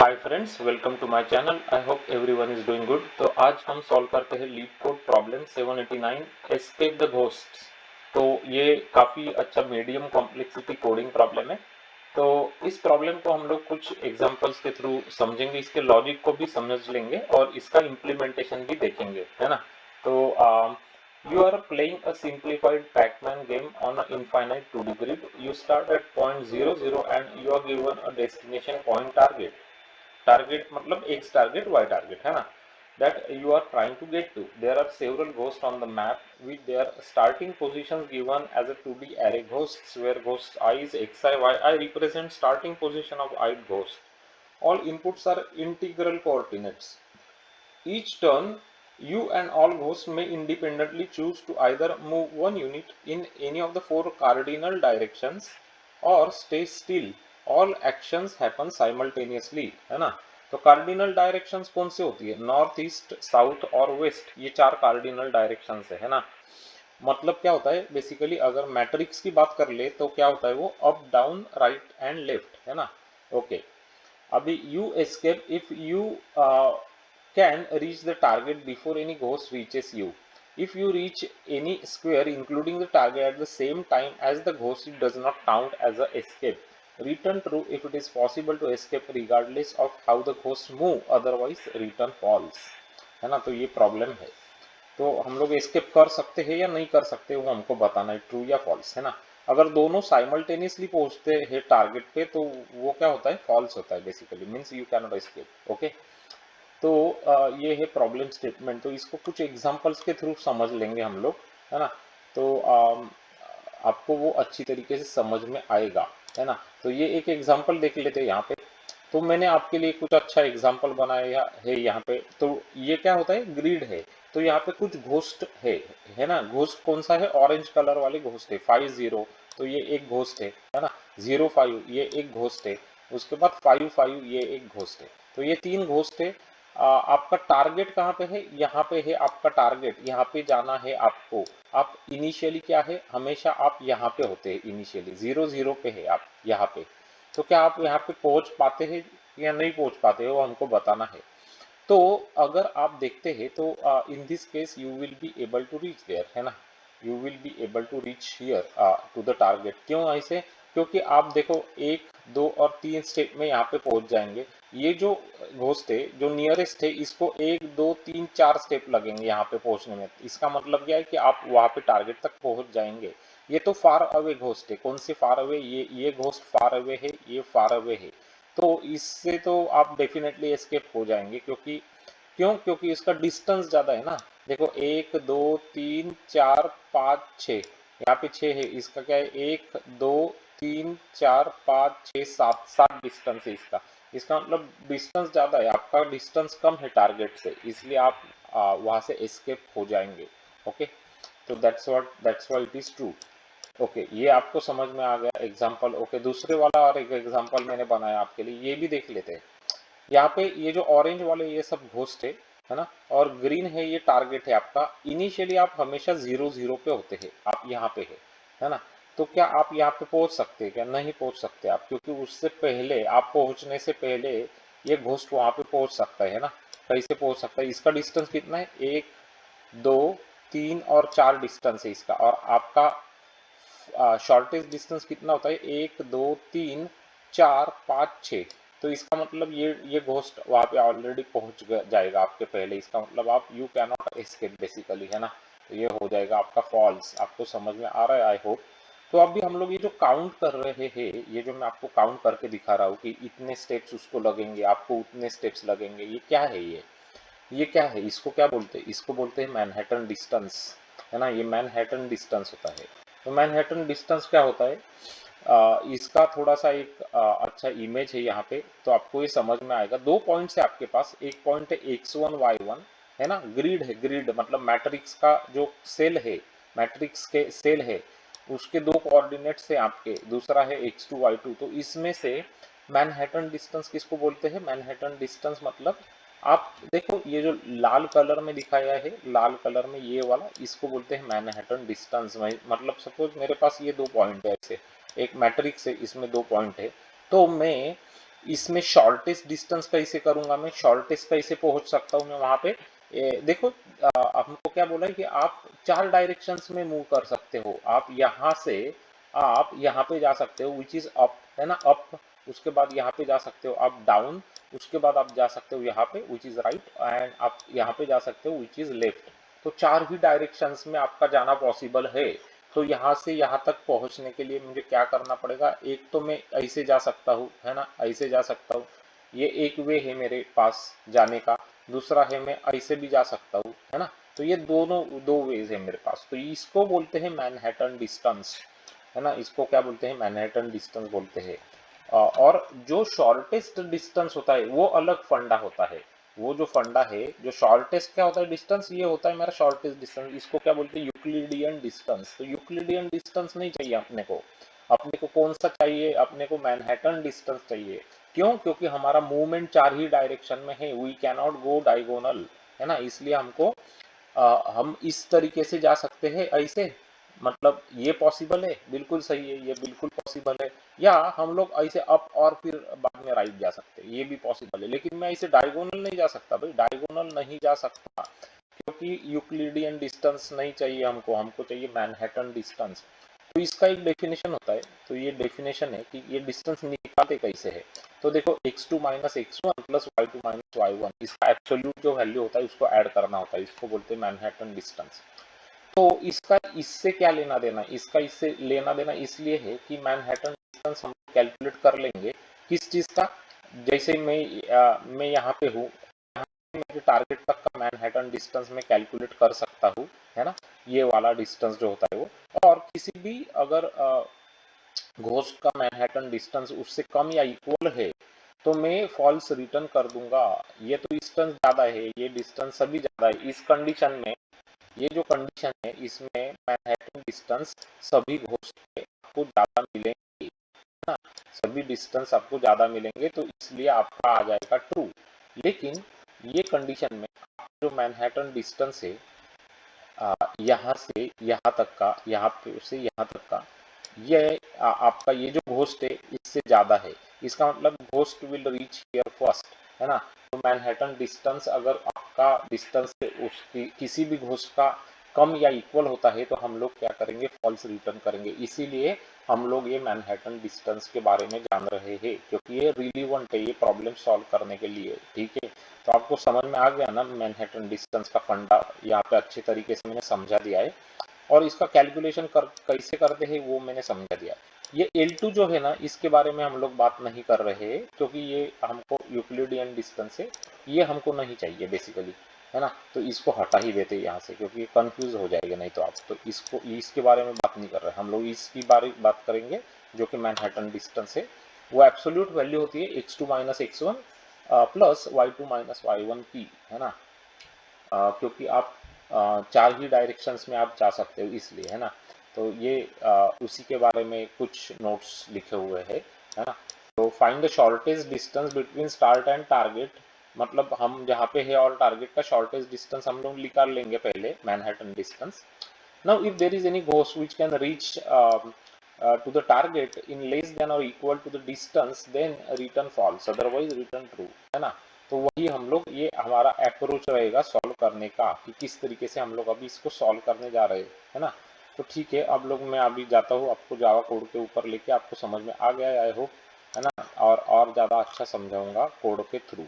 Hi friends, welcome to my channel. I hope everyone is doing good. तो आज हम solve करते हैं LeetCode problem 789 escape the ghosts. तो ये काफ़ी अच्छा मीडियम कॉम्प्लेक्सिटी कोडिंग प्रॉब्लम है। तो इस प्रॉब्लम को हम लोग कुछ एग्जांपल्स के थ्रू समझेंगे, इसके लॉजिक को भी समझ लेंगे और इसका इम्प्लीमेंटेशन भी देखेंगे, है ना। तो you are playing a simplified Pac-Man game on an infinite 2D grid. You start at point 0, 0 and you are given a destination point target. Target मतलब एक्स टारगेट वाई टारगेट, है ना, that you are trying to get to. There are several ghosts on the map with their starting positions given as a 2D array ghosts, where ghost I is xi, yi represent starting position of ith ghost. All inputs are integral coordinates. Each turn, you and all ghosts may independently choose to either move one unit in any of the four cardinal directions or stay still. All actions happen simultaneously, है ना। तो cardinal directions कौन सी होती है? North, east, south और waste, ये चार cardinal directions है ना। मतलब क्या होता है बेसिकली, अगर मैट्रिक्स की बात कर ले तो क्या होता है वो up, down, right and left, है ना। ओके, अभी you escape if you can reach the target before any ghost reaches you. If you reach any square including the target at the same time as the ghost, it does not count as a escape. Return true if it is possible to escape regardless of how the ghost move, otherwise return false, है ना। तो ये problem है। तो हम लोग escape कर सकते हैं या नहीं कर सकते वो हमको बताना है, ट्रू या फॉल्स, है ना। अगर दोनों साइमल्टेनियसली पहुंचते हैं टारगेट पे तो वो क्या होता है? फॉल्स होता है basically, means you can not escape. Okay, तो ये है प्रॉब्लम स्टेटमेंट। तो इसको कुछ एग्जांपल्स के थ्रू समझ लेंगे हम लोग, है ना। तो आपको वो अच्छी तरीके से समझ में आएगा, है ना। तो ये एक एग्जांपल देख लेते हैं यहाँ पे। तो मैंने आपके लिए कुछ अच्छा एग्जांपल बनाया है यहाँ पे। तो ये क्या होता है? ग्रिड है। तो यहाँ पे कुछ घोस्ट है ना। घोस्ट कौन सा है? ऑरेंज कलर वाले घोस्ट है। 5-0, तो ये एक घोस्ट है ना। 0-5 ये एक घोस्ट है। उसके बाद 5-5 ये एक घोस्ट है। तो ये तीन घोस्ट है। आपका टारगेट कहाँ पे है? यहाँ पे है आपका टारगेट, यहाँ पे जाना है आपको। आप इनिशियली क्या है? हमेशा आप यहाँ पे होते हैं, इनिशियली 0-0 पे है आप यहाँ पे। तो क्या आप यहाँ पे पहुंच पाते हैं या नहीं पहुंच पाते हो, हमको बताना है। तो अगर आप देखते हैं तो in this case you will be able to reach there, है ना। You will be able to reach here to the target. क्यों ऐसे? क्योंकि आप देखो 1, 2 और 3 स्टेप में यहाँ पे पहुंच जाएंगे। ये जो घोस्ट है, जो नियरेस्ट है, इसको 1, 2, 3, 4 स्टेप लगेंगे यहाँ पे पहुंचने में। इसका मतलब क्या है कि आप वहां पे टारगेट तक पहुंच जाएंगे। ये तो फार अवे घोस्ट है। कौन सी फार अवे? ये घोस्ट फार अवे है, ये फार अवे है। तो इससे तो आप डेफिनेटली एस्केप हो जाएंगे, क्योंकि क्यों? क्योंकि इसका डिस्टेंस ज्यादा है ना। देखो 1, 2, 3, 4, 5, 6, यहाँ पे 6 है। इसका क्या है? 1, 2, 3, 4, 5, 6, 7, 7 डिस्टेंस है इसका। इसका मतलब डिस्टेंस ज्यादा है, आपका डिस्टेंस कम है टारगेट से, इसलिए आप वहां से एस्केप हो जाएंगे। ओके, तो that's why it is true. Okay, ये आपको समझ में आ गया एग्जाम्पल। ओके, दूसरे वाला और एक एग्जाम्पल मैंने बनाया आपके लिए, ये भी देख लेते हैं। यहाँ पे ये जो ऑरेंज वाले ये सब घोस्ट है ना, और ग्रीन है ये टारगेट है आपका। इनिशियली आप हमेशा 0-0 पे होते हैं, आप यहाँ पे है ना। तो क्या आप यहाँ पे पहुंच सकते हैं? क्या नहीं पहुंच सकते आप? क्योंकि उससे पहले, आप पहुंचने से पहले ये घोस्ट वहां पे पहुंच सकता है ना। कैसे पहुंच सकता है? इसका डिस्टेंस कितना है? 1, 2, 3 और 4 डिस्टेंस है इसका। और आपका शॉर्टेस्ट डिस्टेंस कितना होता है? 1, 2, 3, 4, 5, 6। तो इसका मतलब ये घोस्ट वहां पे ऑलरेडी पहुंच जाएगा आपके पहले। इसका मतलब आप you can not escape basically, है ना। तो ये हो जाएगा आपका फॉल्स। आपको समझ में आ रहा है आई होप। तो अभी हम लोग ये जो काउंट कर रहे हैं, ये जो मैं आपको काउंट करके दिखा रहा हूँ कि इतने स्टेप्स उसको लगेंगे, आपको उतने स्टेप्स लगेंगे, ये क्या है? ये क्या है? इसको क्या बोलते हैं? इसको बोलते हैं मैनहट्टन डिस्टेंस, है ना। ये मैनहट्टन डिस्टेंस होता है। तो मैनहट्टन डिस्टेंस क्या होता है? इसका थोड़ा सा एक अच्छा इमेज है यहाँ पे, तो आपको ये समझ में आएगा। दो पॉइंट्स है आपके पास। एक पॉइंट है x1 y1, है ना। ग्रिड है, ग्रिड मतलब मैट्रिक्स का जो सेल है, मैट्रिक्स के सेल है, उसके दो कोऑर्डिनेट्स है आपके। दूसरा है x2 y2। तो इसमें से मैनहट्टन डिस्टेंस किसको बोलते हैं? मैनहट्टन डिस्टेंस मतलब, आप देखो ये जो लाल कलर में दिखाया है, लाल कलर में ये वाला, इसको बोलते हैं मैनहट्टन डिस्टेंस। मतलब सपोज मेरे पास ये दो पॉइंट है ऐसे, एक मैट्रिक्स है, इसमें दो पॉइंट है। तो मैं इसमें शॉर्टेस्ट डिस्टेंस कैसे करूंगा, मैं शॉर्टेस्ट कैसे पहुंच सकता हूं मैं वहां पे। देखो हमको क्या बोला है कि आप 4 डायरेक्शंस में मूव कर सकते हो। आप यहाँ से आप यहाँ पे जा सकते हो विच इज अप, है ना, अप। उसके बाद यहाँ पे जा सकते हो आप डाउन। उसके बाद आप जा सकते हो यहाँ पे विच इज राइट, एंड आप यहाँ पे जा सकते हो विच इज लेफ्ट। तो 4 ही डायरेक्शंस में आपका जाना पॉसिबल है। तो यहाँ से यहाँ तक पहुंचने के लिए मुझे क्या करना पड़ेगा, एक तो मैं ऐसे जा सकता हूँ, है ना, ऐसे जा सकता हूँ, ये एक वे है मेरे पास जाने का। दूसरा है मैं ऐसे भी जा सकता हूँ, है ना। तो ये दोनों दो वेज है मेरे पास। तो इसको बोलते हैं मैनहट्टन डिस्टेंस, है ना, इसको क्या बोलते हैं, मैनहट्टन डिस्टेंस बोलते हैं। और जो शॉर्टेस्ट डिस्टेंस होता है वो अलग फंडा होता है। वो जो फंडा है, जो शॉर्टेस्ट क्या होता है डिस्टेंस, ये होता है मेरा शॉर्टेस्ट डिस्टेंस। इसको क्या बोलते हैं, यूक्लिडियन डिस्टेंस। तो यूक्लिडियन डिस्टेंस नहीं चाहिए अपने को। अपने को कौन सा चाहिए, अपने को मैनहट्टन डिस्टेंस चाहिए। क्यों, क्योंकि हमारा मूवमेंट 4 ही डायरेक्शन में है, we can not go diagonal, है ना। इसलिए हमको हम इस तरीके से जा सकते हैं ऐसे, मतलब ये पॉसिबल है, बिल्कुल सही है, ये बिल्कुल पॉसिबल है। या हम लोग ऐसे अप और फिर बाद में राइट जा सकते हैं, ये भी पॉसिबल है। लेकिन मैं ऐसे डायगोनल नहीं जा सकता भाई, डायगोनल नहीं जा सकता, क्योंकि यूक्लिडियन डिस्टेंस नहीं चाहिए हमको, हमको चाहिए मैनहट्टन डिस्टेंस। तो इसका एक डेफिनेशन होता है। तो ये डेफिनेशन है कि ये डिस्टेंस निकालते कैसे है। तो देखो x2 minus x1 plus y2 minus y1, इसका एब्सोल्यूट जो वैल्यू होता है उसको ऐड करना होता है, इसको बोलते हैं मैनहट्टन डिस्टेंस। तो इसका इससे क्या लेना देना, इसका इससे लेना देना इसलिए है कि मैनहट्टन डिस्टेंस हम कैलकुलेट कर लेंगे किस चीज का। जैसे मैं यहाँ पे हूँ, मेरे टारगेट तक का मैनहट्टन डिस्टेंस मैं कैलकुलेट कर सकता हूँ, है ना, ये वाला डिस्टेंस जो होता है वो। और किसी भी अगर घोस्ट का मैनहट्टन डिस्टेंस उससे कम या इक्वल है तो मैं फॉल्स रिटर्न कर दूंगा। ये तो डिस्टेंस ज्यादा है, ये डिस्टेंस सभी ज्यादा है इस कंडीशन में। ये जो कंडीशन है इसमें मैनहट्टन डिस्टेंस सभी घोस्ट के आपको ज्यादा मिलेंगे, ना, सभी डिस्टेंस आपको ज्यादा मिलेंगे, तो इसलिए आपका आ जाएगा ट्रू। लेकिन ये कंडीशन में जो मैनहट्टन डिस्टेंस है यहाँ से यहाँ तक का, यहाँ पे से यहाँ तक का, ये आपका ये जो घोस्ट है इससे ज्यादा है। इसका मतलब ghost will reach here first, है ना। तो मैनहट्टन डिस्टेंस अगर आपका डिस्टेंस से उसकी किसी भी घोस्ट का कम या इक्वल होता है तो हम लोग क्या करेंगे, फॉल्स रिटर्न करेंगे। इसीलिए हम लोग ये मैनहट्टन डिस्टेंस के बारे में जान रहे हैं, क्योंकि ये रिलीवेंट है ये प्रॉब्लम सॉल्व करने के लिए, ठीक है। तो आपको समझ में आ गया ना मैनहट्टन डिस्टेंस का फंडा, यहाँ पे अच्छे तरीके से मैंने समझा दिया है। और इसका कैलकुलेशन कैसे करते हैं वो मैंने समझा दिया। ये L2 जो है ना, इसके बारे में हम लोग बात नहीं कर रहे हैं, क्योंकि ये हमको यूक्लिडियन डिस्टेंस है, ये हमको नहीं चाहिए बेसिकली, है ना। तो इसको हटा ही देते हैं यहाँ से, क्योंकि ये कंफ्यूज हो जाएगा नहीं तो आप। तो इसको इसके बारे में बात नहीं कर रहे हम लोग, इसकी बारे बात करेंगे जो कि मैनहट्टन डिस्टेंस है। वो एब्सोल्यूट वैल्यू होती है x2 minus x1 plus y2 minus y1 की, है ना। क्योंकि आप 4 ही डायरेक्शंस में आप जा सकते हो इसलिए, है ना। तो ये उसी के बारे में कुछ नोट्स लिखे हुए हैं, है ना। तो find the shortest distance between start and target, मतलब हम जहाँ पे है और टारगेट का शॉर्टेस्ट डिस्टेंस हम लोग निकाल लेंगे पहले, Manhattan distance. Now, if there is any ghost which can reach to the target in less than or equal to the distance, then return false, otherwise return true, है ना। तो वही हम लोग, ये हमारा अप्रोच रहेगा सॉल्व करने का कि किस तरीके से हम लोग अभी इसको सॉल्व करने जा रहे हैं, है ना। तो ठीक है, अब लोग मैं अभी जाता हूँ आपको जावा कोड के ऊपर लेके, आपको समझ में आ गया आई होप, है ना। और ज़्यादा अच्छा समझाऊंगा कोड के थ्रू।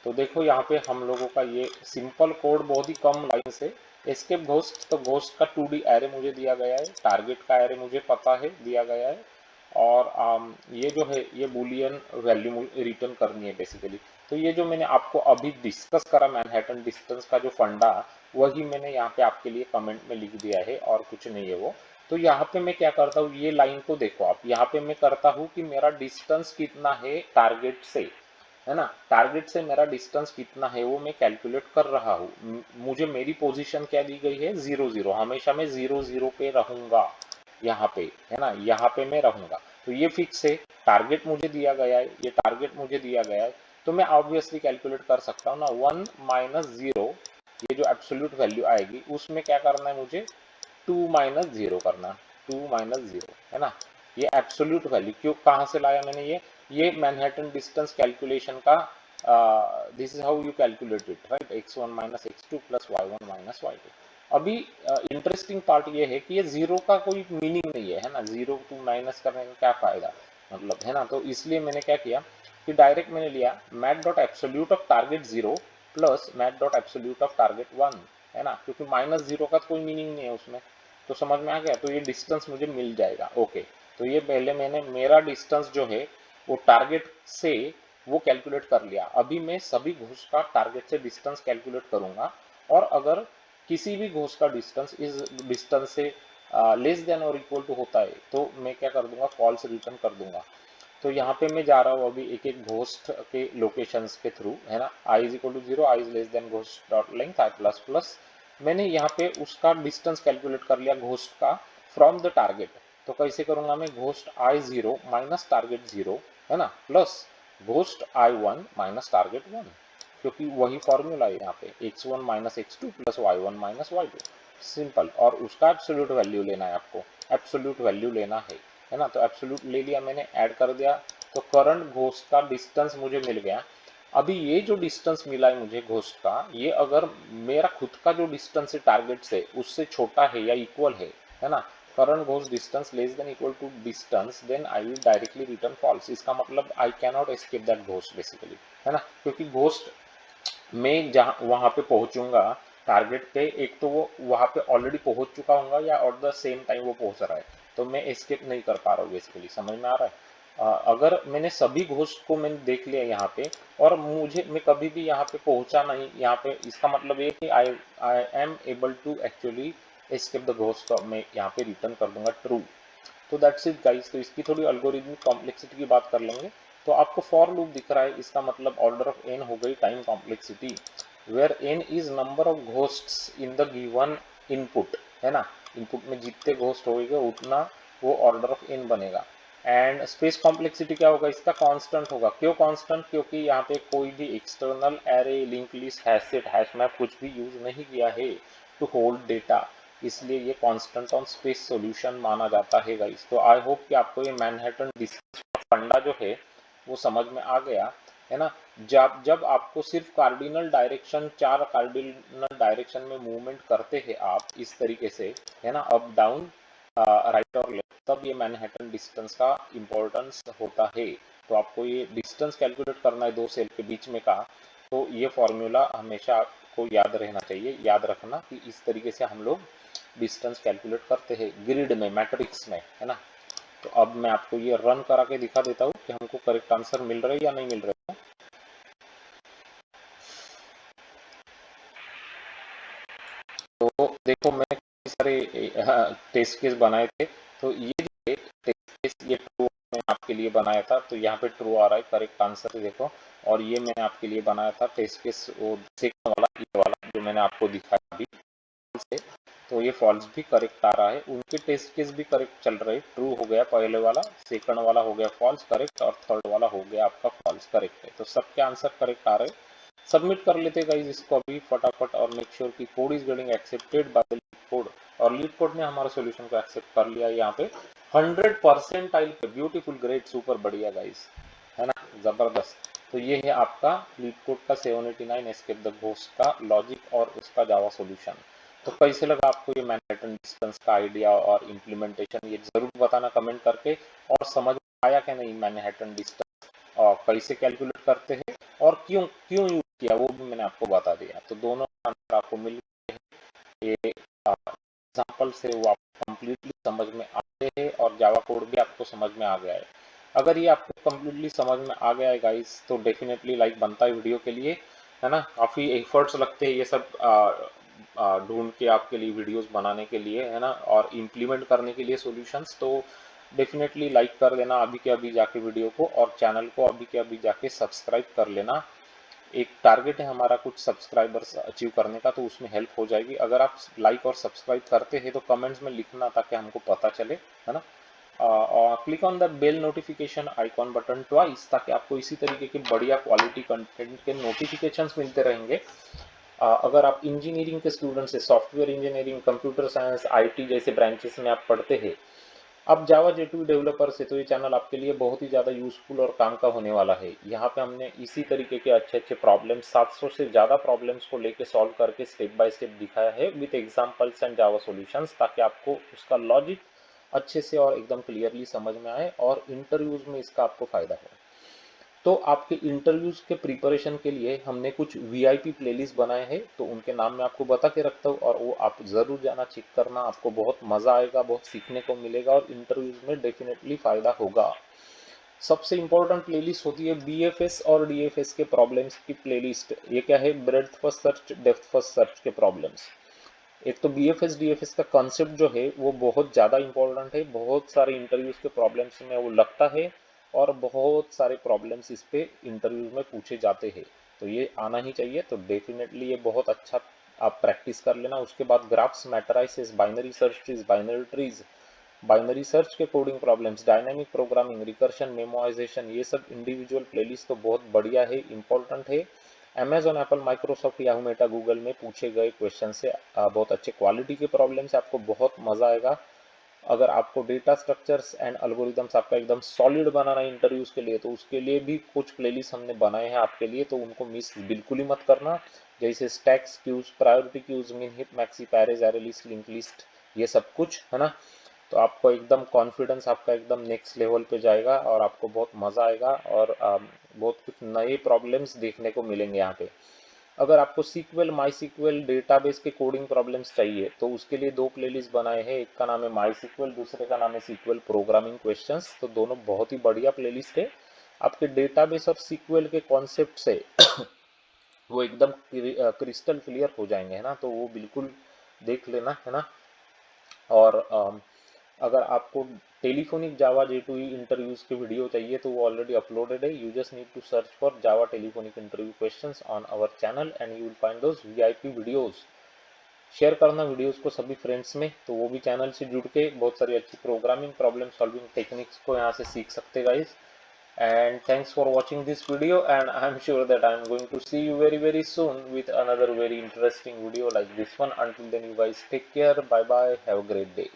तो देखो यहाँ पे हम लोगों का ये सिंपल कोड बहुत ही कम लाइन से, एस्केप घोस्ट। तो घोस्ट का 2D एरे मुझे दिया गया है, टारगेट का एरे मुझे पता है दिया गया है, और ये जो है ये बुलियन वैल्यू रिटर्न करनी है बेसिकली। तो ये जो मैंने आपको अभी डिस्कस करा मैनहट्टन डिस्टेंस का जो फंडा, वही मैंने यहाँ पे आपके लिए कमेंट में लिख दिया है और कुछ नहीं है वो। तो यहाँ पे मैं क्या करता हूँ, ये लाइन को देखो आप, यहाँ पे मैं करता हूँ कि मेरा डिस्टेंस कितना है टारगेट से, है ना। टारगेट से मेरा डिस्टेंस कितना है वो मैं कैलकुलेट कर रहा हूँ। मुझे मेरी पोजीशन क्या दी गई है, 0 0, हमेशा मैं 0 0 पे रहूंगा यहाँ पे, है ना, यहाँ पे मैं रहूंगा। तो ये फिक्स है, टारगेट मुझे दिया गया है, ये टारगेट मुझे दिया गया है। तो मैं ऑब्वियसली कैलकुलेट कर सकता हूँ ना, 1 माइनस 0, ये जो एब्सोल्यूट वैल्यू आएगी उसमें क्या करना है मुझे, 2 माइनस 0 करना, 2 माइनस 0, है ना। ये एब्सोल्यूट वैल्यू क्यों कहाँ से लाया मैंने, ये ये मैनहट्टन डिस्टेंस कैलकुलेशन का this is how you calculate it, right, x1 minus x2 plus y1 minus y2। अभी इंटरेस्टिंग पार्ट ये है कि ये जीरो का कोई मीनिंग नहीं है ना, जीरो टू माइनस करने का क्या फायदा, मतलब है ना। तो इसलिए मैंने क्या किया कि डायरेक्ट मैंने लिया math dot absolute of target zero plus math dot absolute of target one, है ना, क्योंकि माइनस जीरो का कोई मीनिंग नहीं है उसमें। तो समझ में आ गया, तो ये डिस्टेंस मुझे मिल जाएगा। ओके, तो ये पहले मैंने मेरा डिस्टेंस जो है वो टारगेट से वो कैलकुलेट कर लिया। अभी मैं सभी घोष का टारगेट से डिस्टेंस कैलकुलेट करूंगा, और अगर किसी भी घोष का डिस्टेंस इस डिस्टेंस से लेस देन और इक्वल टू होता है तो मैं क्या कर दूंगा, फॉल्स रिटर्न कर दूंगा। तो यहाँ पे मैं जा रहा हूँ अभी एक एक घोस्ट के लोकेशंस के थ्रू, है ना। i is equal to zero, i is less than ghost dot length i plus plus, मैंने यहाँ पे उसका डिस्टेंस कैलकुलेट कर लिया घोस्ट का फ्रॉम द टारगेट। तो कैसे करूंगा मैं, घोस्ट आई जीरो माइनस टारगेट जीरो, है ना, plus ghost I one minus target one, क्योंकि वही फॉर्मूला है यहाँ पे x1 minus x2 plus y1 minus y2, simple. और उसका एब्सोल्यूट वैल्यू लेना है आपको, एब्सोल्यूट वैल्यू लेना है ना। तो एब्सोल्यूट ले लिया मैंने, ऐड कर दिया, तो करंट घोस्ट का डिस्टेंस मुझे मिल गया। अभी ये जो डिस्टेंस मिला है मुझे घोस्ट का, ये अगर मेरा खुद का जो डिस्टेंस है टारगेट से उससे छोटा है या इक्वल है ना, current ghost distance less than equal to distance, then I will directly return false. इसका मतलब I can not escape that ghost basically, है ना, क्योंकि घोस्ट मैं जहाँ वहां पे पहुंचूंगा टारगेट पे, एक तो वो वहां पे ऑलरेडी पहुंच चुका हूँ या ऑट द सेम टाइम वो पहुंच रहा है, तो मैं एस्केप नहीं कर पा रहा हूँ बेसिकली, समझ में आ रहा है। अगर मैंने सभी घोस्ट को मैंने देख लिया यहाँ पे, और मुझे मैं कभी भी यहाँ पे पहुंचा नहीं यहाँ पे, इसका मतलब ये कि I I am able to actually escape the ghost, मैं यहाँ पे रिटर्न कर दूंगा ट्रू। तो दैट्स इट गाइस। तो इसकी थोड़ी अल्गोरिथमिक कॉम्प्लेक्सिटी की बात कर लेंगे। तो आपको फॉर लूप दिख रहा है, इसका मतलब ऑर्डर ऑफ एन हो गई time complexity, where n is number of ghosts in the given input, है ना। इनपुट में जितने घोस्ट होगा उतना वो ऑर्डर ऑफ एन बनेगा। एंड स्पेस कॉम्प्लेक्सिटी क्या होगा, इसका कांस्टेंट होगा। क्यों कांस्टेंट, क्योंकि यहाँ पे कोई भी external array, link list, HashSet, hash map कुछ भी यूज नहीं किया है टू होल्ड डेटा, इसलिए ये कांस्टेंट ऑन स्पेस सॉल्यूशन माना जाता है गाइस। तो आई होप कि आपको ये मैनहट्टन डिस्टेंस का फंडा जो है वो समझ में आ गया, है ना। जब जब आपको सिर्फ कार्डिनल डायरेक्शन, चार कार्डिनल डायरेक्शन में मूवमेंट करते हैं आप इस तरीके से, है ना, अप डाउन राइट और लेफ्ट, तब ये मैनहट्टन डिस्टेंस का इंपॉर्टेंस होता है। तो आपको ये डिस्टेंस कैलकुलेट करना है दो सेल के बीच में का, तो ये फॉर्मूला हमेशा आपको याद रहना चाहिए। याद रखना कि इस तरीके से हम लोग डिस्टेंस कैलकुलेट करते हैं ग्रिड में, मैट्रिक्स में, है ना। तो अब मैं आपको ये रन करा के दिखा देता हूँ कि हमको करेक्ट आंसर मिल रहा है या नहीं मिल रहा है। तो देखो मैं कई सारे टेस्ट केस बनाए थे, तो ये जो टेस्ट केस ये ट्रू मैंने आपके लिए बनाया था, तो यहाँ पे ट्रू आ रहा है करेक्ट आंसर, देखो। और ये मैंने आपके लिए बनाया था टेस्ट केस वो सेकंड वाला, ये वाला जो मैंने आपको दिखाया अभी से, तो ये फॉल्स भी करेक्ट आ रहा है। उनके टेस्ट केस भी करेक्ट चल रहे, ट्रू हो गया पहले वाला, सेकंड वाला हो गया फॉल्स करेक्ट, और थर्ड वाला हो गया आपका फॉल्स करेक्ट है। तो सबके आंसर करेक्ट आ रहे। सबमिट कर लेते गाइस इसको अभी फटाफट, और मेक श्योर कि code is getting accepted by the leet code. और लीड कोड ने हमारे सॉल्यूशन को एक्सेप्ट कर लिया यहाँ पे 100% पे। ब्यूटीफुल, ग्रेट, सुपर, बढ़िया गाइस, है ना, जबरदस्त। तो ये है आपका लीड कोड का 789 एस्केप द घोस्ट का लॉजिक और उसका जावा सॉल्यूशन। तो कैसे लगा आपको ये मैनहट्टन डिस्टेंस का आइडिया और इम्प्लीमेंटेशन, ये जरूर बताना कमेंट करके। और समझ आया कि नहीं मैनहट्टन डिस्टेंस और कैसे कैलकुलेट करते हैं और क्यों क्यों यूज किया, वो भी मैंने आपको बता दिया। तो दोनों आंसर आपको मिल गए, ये एग्जाम्पल से वो आपको कंप्लीटली समझ में आते हैं, और जावा कोड भी आपको समझ में आ गया है। अगर ये आपको कंप्लीटली समझ में आ गया है गाइस, तो डेफिनेटली लाइक बनता है वीडियो के लिए, है ना। काफ़ी एफर्ट्स लगते हैं ये सब ढूंढ के आपके लिए वीडियोस बनाने के लिए, है ना, और इम्प्लीमेंट करने के लिए सॉल्यूशंस। तो डेफिनेटली लाइक कर देना अभी के अभी जाके वीडियो को, और चैनल को अभी के अभी जाके सब्सक्राइब कर लेना। एक टारगेट है हमारा कुछ सब्सक्राइबर्स अचीव करने का, तो उसमें हेल्प हो जाएगी। अगर आप लाइक और सब्सक्राइब करते हैं तो कमेंट्स में लिखना ताकि हमको पता चले, है ना। और click on the bell notification icon button twice, ताकि आपको इसी तरीके के बढ़िया क्वालिटी कंटेंट के नोटिफिकेशंस मिलते रहेंगे। अगर आप इंजीनियरिंग के स्टूडेंट्स हैं, software engineering, computer science, IT जैसे ब्रांचेस में आप पढ़ते हैं, अब जावा J2 डेवलपर से तो ये चैनल आपके लिए बहुत ही ज़्यादा यूजफुल और काम का होने वाला है। यहाँ पे हमने इसी तरीके के अच्छे अच्छे प्रॉब्लम्स 700 से ज़्यादा प्रॉब्लम्स को लेके सॉल्व करके स्टेप बाय स्टेप दिखाया है with examples and Java solutions, ताकि आपको उसका लॉजिक अच्छे से और एकदम क्लियरली समझ में आए और इंटरव्यूज में इसका आपको फायदा हो। तो आपके इंटरव्यूज के प्रिपरेशन के लिए हमने कुछ वीआईपी प्लेलिस्ट बनाए हैं, तो उनके नाम मैं आपको बता के रखता हूँ और वो आप जरूर जाना चेक करना। आपको बहुत मजा आएगा, बहुत सीखने को मिलेगा और इंटरव्यूज में डेफिनेटली फायदा होगा। सबसे इंपॉर्टेंट प्लेलिस्ट होती है बीएफएस और डीएफएस के प्रॉब्लम्स की प्लेलिस्ट। ये क्या है? Breadth first search, depth first search के प्रॉब्लम्स। एक तो बीएफएस डीएफएस का कॉन्सेप्ट जो है वो बहुत ज़्यादा इंपॉर्टेंट है, बहुत सारे इंटरव्यूज के प्रॉब्लम्स में वो लगता है और बहुत सारे प्रॉब्लम्स इस पे इंटरव्यूज में पूछे जाते हैं। तो ये आना ही चाहिए, तो डेफिनेटली ये बहुत अच्छा आप प्रैक्टिस कर लेना। उसके बाद graphs, matrices, binary search trees, binary trees, binary search के coding problems, dynamic programming, recursion, memorization, ये सब इंडिविजुअल प्लेलिस्ट तो बहुत बढ़िया है, इंपॉर्टेंट है। Amazon, Apple, Microsoft, Yahoo, Meta, Google में पूछे गए क्वेश्चन से बहुत अच्छे क्वालिटी के प्रॉब्लम से आपको बहुत मजा आएगा। अगर आपको डेटा स्ट्रक्चर्स एंड अल्गोरिदम्स आपका एकदम सॉलिड बनाना है इंटरव्यूज के लिए, तो उसके लिए भी कुछ प्लेलिस्ट हमने बनाए हैं आपके लिए, तो उनको मिस बिल्कुल ही मत करना। जैसे स्टैक्स क्यूज, प्रायोरिटी क्यूज, मिन hip, maxi, Perez, array list, link list, ये सब कुछ है ना। तो आपको एकदम कॉन्फिडेंस आपका एकदम नेक्स्ट लेवल पे जाएगा और आपको बहुत मजा आएगा और बहुत कुछ नए प्रॉब्लम्स देखने को मिलेंगे यहाँ पे। अगर आपको सीक्वल, माई सीक्वल डेटाबेस के कोडिंग प्रॉब्लम्स चाहिए, तो उसके लिए दो प्लेलिस्ट बनाए हैं। एक का नाम है माई सीक्वल, दूसरे का नाम है सीक्वल प्रोग्रामिंग क्वेश्चंस। तो दोनों बहुत ही बढ़िया प्लेलिस्ट है। आपके डेटाबेस और सीक्वल के कॉन्सेप्ट से वो एकदम क्रिस्टल क्लियर हो जाएंगे, है ना। तो वो बिल्कुल देख लेना, है ना। और अगर आपको टेलीफोनिक जावा J2 इंटरव्यूज के वीडियो चाहिए, तो वो ऑलरेडी अपलोडेड है। You just need to search for Java telephonic interview questions on our channel and you will find those VIP videos. Share करना वीडियोस को सभी फ्रेंड्स में, तो वो भी चैनल से जुड़ के बहुत सारी अच्छी प्रोग्रामिंग प्रॉब्लम सॉल्विंग टेक्निक्स को यहाँ से सीख सकते guys. And thanks for watching this video, and I'm sure that I'm going to see you very very soon with another very interesting video like this one. Until then, you guys take care, bye bye, have a great day.